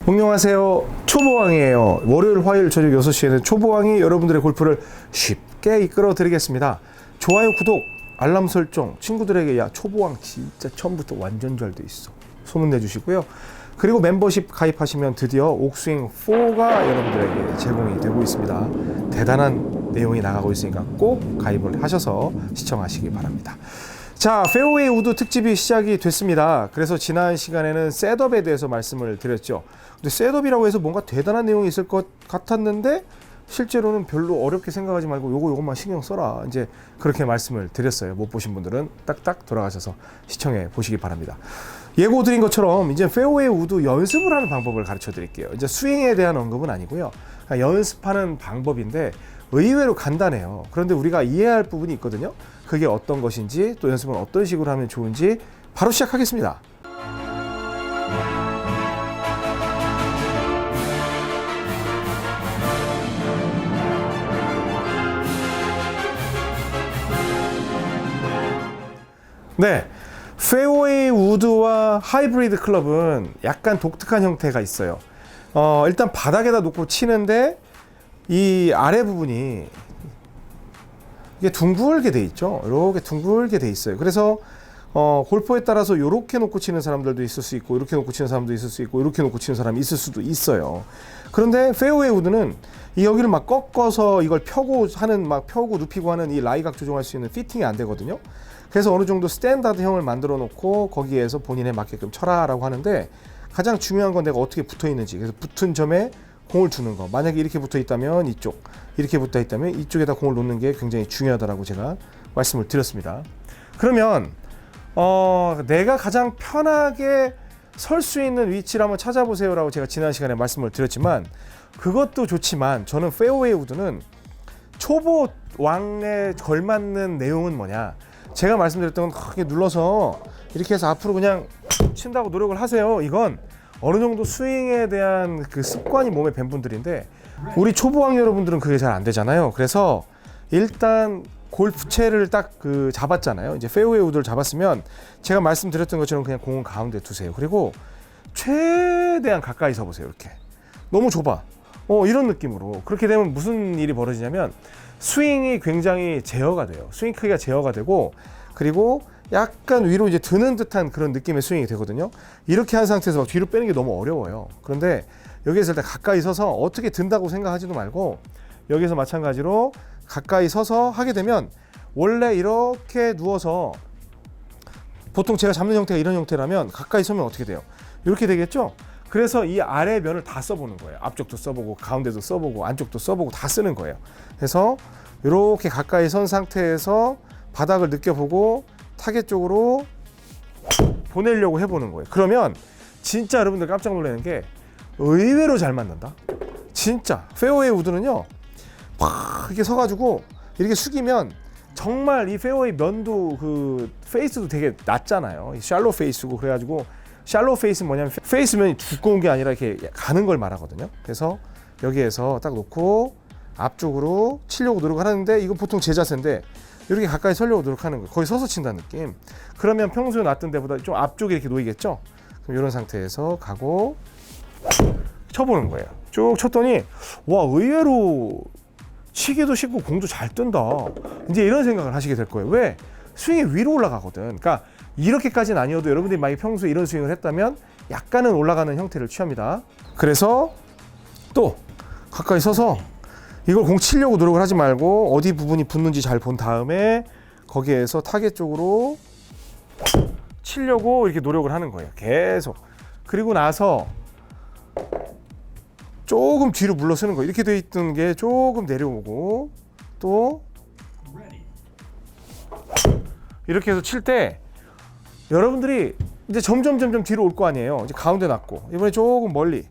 안녕하세요. 초보왕이에요. 월요일, 화요일 저녁 6시에는 초보왕이 여러분들의 골프를 쉽게 이끌어 드리겠습니다. 좋아요, 구독, 알람 설정, 친구들에게 야 초보왕 진짜 처음부터 완전 잘 돼 있어 소문 내주시고요. 그리고 멤버십 가입하시면 드디어 옥스윙4가 여러분들에게 제공이 되고 있습니다. 대단한 내용이 나가고 있으니까 꼭 가입을 하셔서 시청하시기 바랍니다. 자, 페어웨이 우드 특집이 시작이 됐습니다. 그래서 지난 시간에는 셋업에 대해서 말씀을 드렸죠. 근데 셋업이라고 해서 뭔가 대단한 내용이 있을 것 같았는데 실제로는 별로 어렵게 생각하지 말고 요것만 신경 써라. 이제 그렇게 말씀을 드렸어요. 못 보신 분들은 딱딱 돌아가셔서 시청해 보시기 바랍니다. 예고 드린 것처럼 이제 페어웨이 우드 연습을 하는 방법을 가르쳐 드릴게요. 이제 스윙에 대한 언급은 아니고요. 연습하는 방법인데 의외로 간단해요. 그런데 우리가 이해해야 할 부분이 있거든요. 그게 어떤 것인지 또 연습은 어떤 식으로 하면 좋은지 바로 시작하겠습니다. 네, 페어웨이 우드와 하이브리드 클럽은 약간 독특한 형태가 있어요. 일단 바닥에다 놓고 치는데 이 아래 부분이 이게 둥글게 돼 있죠. 이렇게 둥글게 돼 있어요. 그래서 골퍼에 따라서 이렇게 놓고 치는 사람들도 있을 수 있고, 이렇게 놓고 치는 사람도 있을 수 있고, 이렇게 놓고 치는 사람이 있을 수도 있어요. 그런데 페어웨이 우드는 이 여기를 막 꺾어서 이걸 펴고 하는, 막 펴고 눕히고 하는 이 라이각 조정할 수 있는 피팅이 안 되거든요. 그래서 어느 정도 스탠다드형을 만들어 놓고 거기에서 본인에 맞게끔 쳐라라고 하는데, 가장 중요한 건 내가 어떻게 붙어 있는지. 그래서 붙은 점에 공을 두는 거. 만약에 이렇게 붙어 있다면 이쪽, 이렇게 붙어 있다면 이쪽에다 공을 놓는 게 굉장히 중요하다라고 제가 말씀을 드렸습니다. 그러면 내가 가장 편하게 설 수 있는 위치를 한번 찾아보세요라고 제가 지난 시간에 말씀을 드렸지만, 그것도 좋지만 저는 페어웨이 우드는 초보 왕에 걸맞는 내용은 뭐냐, 제가 말씀드렸던 건 크게 눌러서 이렇게 해서 앞으로 그냥 친다고 노력을 하세요. 이건 어느 정도 스윙에 대한 그 습관이 몸에 밴 분들인데, 우리 초보왕 여러분들은 그게 잘 안 되잖아요. 그래서 일단 골프채를 딱 잡았잖아요. 이제 페어웨이 우드를 잡았으면 제가 말씀드렸던 것처럼 그냥 공은 가운데 두세요. 그리고 최대한 가까이 서보세요. 이렇게 너무 좁아. 이런 느낌으로. 그렇게 되면 무슨 일이 벌어지냐면 스윙이 굉장히 제어가 돼요. 스윙 크기가 제어가 되고, 그리고 약간 위로 이제 드는 듯한 그런 느낌의 스윙이 되거든요. 이렇게 한 상태에서 막 뒤로 빼는 게 너무 어려워요. 그런데 여기에서 일단 가까이 서서 어떻게 든다고 생각하지도 말고, 여기서 마찬가지로 가까이 서서 하게 되면, 원래 이렇게 누워서 보통 제가 잡는 형태가 이런 형태라면 가까이 서면 어떻게 돼요? 이렇게 되겠죠? 그래서 이 아래 면을 다 써보는 거예요. 앞쪽도 써보고 가운데도 써보고 안쪽도 써보고 다 쓰는 거예요. 그래서 이렇게 가까이 선 상태에서 바닥을 느껴보고 타겟 쪽으로 보내려고 해보는 거예요. 그러면 진짜 여러분들 깜짝 놀라는 게 의외로 잘 맞는다. 진짜 페어웨이 우드는요, 막 이렇게 서가지고 이렇게 숙이면 정말 이 페어웨이 면도 페이스도 되게 낮잖아요. 샬로 페이스고, 그래가지고 샬로 페이스는 뭐냐면 페이스 면이 두꺼운 게 아니라 이렇게 가는 걸 말하거든요. 그래서 여기에서 딱 놓고 앞쪽으로 치려고 노력을 하는데, 이거 보통 제 자세인데 이렇게 가까이 서려고 노력하는 거예요. 거의 서서 친다는 느낌. 그러면 평소에 놨던 데보다 좀 앞쪽에 이렇게 놓이겠죠? 그럼 이런 상태에서 가고 쳐보는 거예요. 쭉 쳤더니 와, 의외로 치기도 쉽고 공도 잘 뜬다. 이제 이런 생각을 하시게 될 거예요. 왜? 스윙이 위로 올라가거든. 그러니까 이렇게까지는 아니어도 여러분들이 만약에 평소에 이런 스윙을 했다면 약간은 올라가는 형태를 취합니다. 그래서 또 가까이 서서 이걸 공 치려고 노력을 하지 말고 어디 부분이 붙는지 잘 본 다음에 거기에서 타겟 쪽으로 치려고 이렇게 노력을 하는 거예요. 계속. 그리고 나서 조금 뒤로 물러서는 거예요. 이렇게 돼 있던 게 조금 내려오고, 또 이렇게 해서 칠 때 여러분들이 이제 점점 뒤로 올 거 아니에요. 이제 가운데 놨고 이번에 조금 멀리,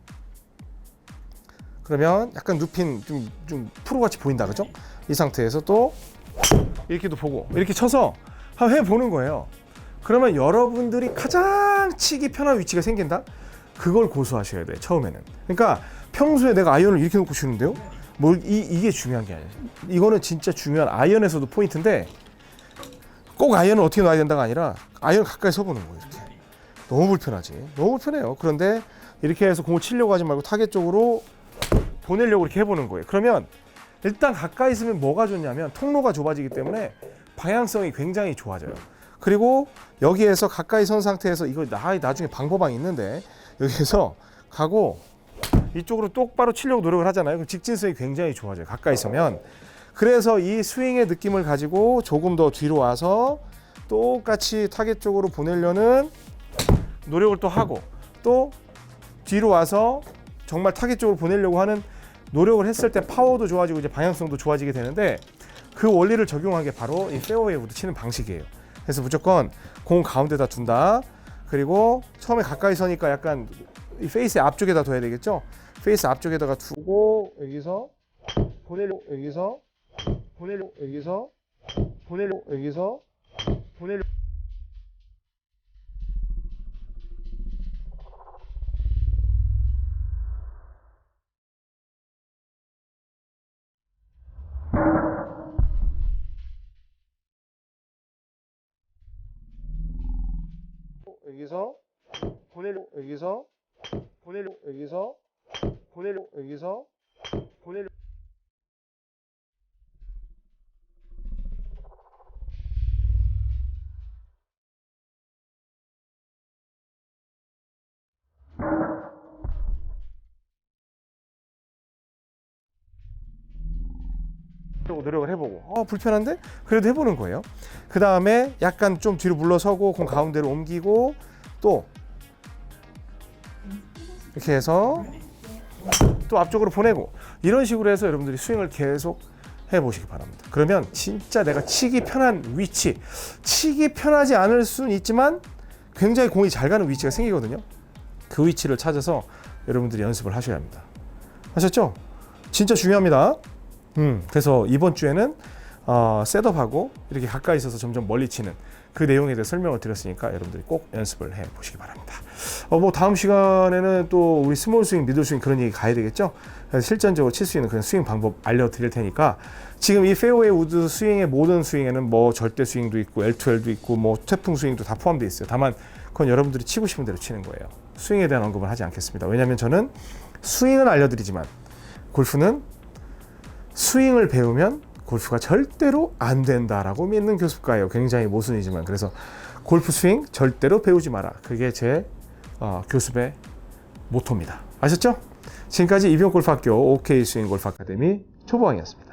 그러면 약간 눕힌 좀 프로같이 보인다, 그죠? 이 상태에서 또 이렇게도 보고 이렇게 쳐서 한번 해보는 거예요. 그러면 여러분들이 가장 치기 편한 위치가 생긴다? 그걸 고수하셔야 돼요, 처음에는. 그러니까 평소에 내가 아이언을 이렇게 놓고 치는데요, 이게 중요한 게 아니에요. 이거는 진짜 중요한 아이언에서도 포인트인데, 꼭 아이언을 어떻게 놔야 된다가 아니라 아이언 가까이 서보는 거예요. 이렇게 너무 불편하지. 너무 불편해요. 그런데 이렇게 해서 공을 치려고 하지 말고 타겟 쪽으로 보내려고 이렇게 해보는 거예요. 그러면 일단 가까이 있으면 뭐가 좋냐면 통로가 좁아지기 때문에 방향성이 굉장히 좋아져요. 그리고 여기에서 가까이 선 상태에서 이거 나중에 방법이 있는데 여기에서 가고 이쪽으로 똑바로 치려고 노력을 하잖아요. 그럼 직진성이 굉장히 좋아져요. 가까이 있으면. 그래서 이 스윙의 느낌을 가지고 조금 더 뒤로 와서 똑같이 타겟 쪽으로 보내려는 노력을 또 하고 또 뒤로 와서 정말 타겟 쪽으로 보내려고 하는 노력을 했을 때 파워도 좋아지고 이제 방향성도 좋아지게 되는데 그 원리를 적용한 게 바로 이 페어웨이 우드 치는 방식이에요. 그래서 무조건 공 가운데다 둔다. 그리고 처음에 가까이 서니까 약간 이 페이스 앞쪽에다 둬야 되겠죠? 페이스 앞쪽에다가 두고 여기서 보내려고 여기서 보내려고 여기서 보내려고 여기서 보내려고 여기서 보내려고 여기서 보내려고 여기서 보내려고 여기서 보내려고 노력을 해보고 불편한데? 그래도 해보는 거예요. 그 다음에 약간 좀 뒤로 물러서고 공 가운데로 옮기고 또 이렇게 해서 또 앞쪽으로 보내고 이런 식으로 해서 여러분들이 스윙을 계속 해보시기 바랍니다. 그러면 진짜 내가 치기 편한 위치, 치기 편하지 않을 수는 있지만 굉장히 공이 잘 가는 위치가 생기거든요. 그 위치를 찾아서 여러분들이 연습을 하셔야 합니다. 아셨죠? 진짜 중요합니다. 그래서 이번 주에는 셋업하고 이렇게 가까이 있어서 점점 멀리 치는 그 내용에 대해 설명을 드렸으니까 여러분들이 꼭 연습을 해 보시기 바랍니다. 뭐 다음 시간에는 또 우리 스몰 스윙, 미들 스윙 그런 얘기 가야 되겠죠? 그래서 실전적으로 칠 수 있는 그런 스윙 방법 알려드릴 테니까 지금 이 페어웨이 우드 스윙의 모든 스윙에는 뭐 절대 스윙도 있고 L2L도 있고 뭐 태풍 스윙도 다 포함되어 있어요. 다만 그건 여러분들이 치고 싶은 대로 치는 거예요. 스윙에 대한 언급은 하지 않겠습니다. 왜냐하면 저는 스윙은 알려드리지만 골프는 스윙을 배우면 골프가 절대로 안 된다라고 믿는 교습가예요. 굉장히 모순이지만. 그래서 골프 스윙 절대로 배우지 마라. 그게 제 교습의 모토입니다. 아셨죠? 지금까지 이병골프학교 OK 스윙 골프 아카데미 초보왕이었습니다.